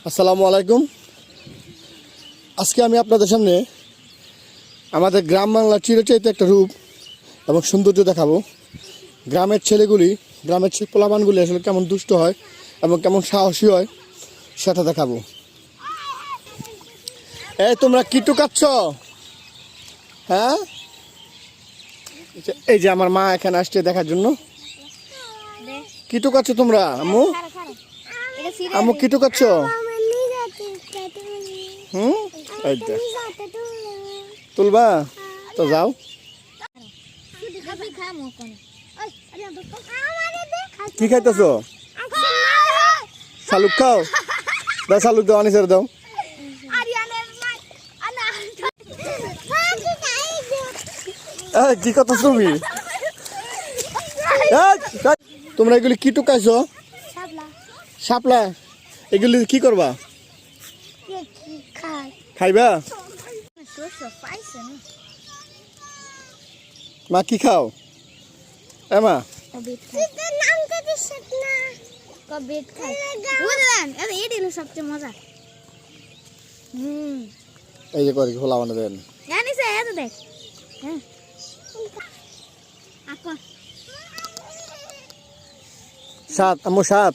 আসসালামু আলাইকুম। আজকে আমি আপনাদের সামনে আমাদের গ্রাম বাংলার চিরচেয়ে একটা রূপ এবং সৌন্দর্য দেখাবো। গ্রামের ছেলেগুলি, গ্রামের পোলাপানগুলি আসলে কেমন দুষ্ট হয় এবং কেমন সাহসী হয় সেটা দেখাবো। এই তোমরা কি টুকাচ্ছ? হ্যাঁ, এই যে আমার মা এখানে আসছে দেখার জন্য। কি টুকাচ্ছ তোমরা? আম্মু আম্মু কি টুকাচ্ছ? এই যে তুলবা তো যাও। কি খাইতেছো? শালুক খাও? দাও শালুক দাও, আনিসের দাও। কি কথা তুমি? তোমরা এগুলি কি টুকাইছো? শাপলা। এগুলি কি করবা? খাইবা? মা কি খাও? মা সবচেয়ে মজা এই যে করে খোলা মানে দেন দেখ। সাত আম্মু সাত।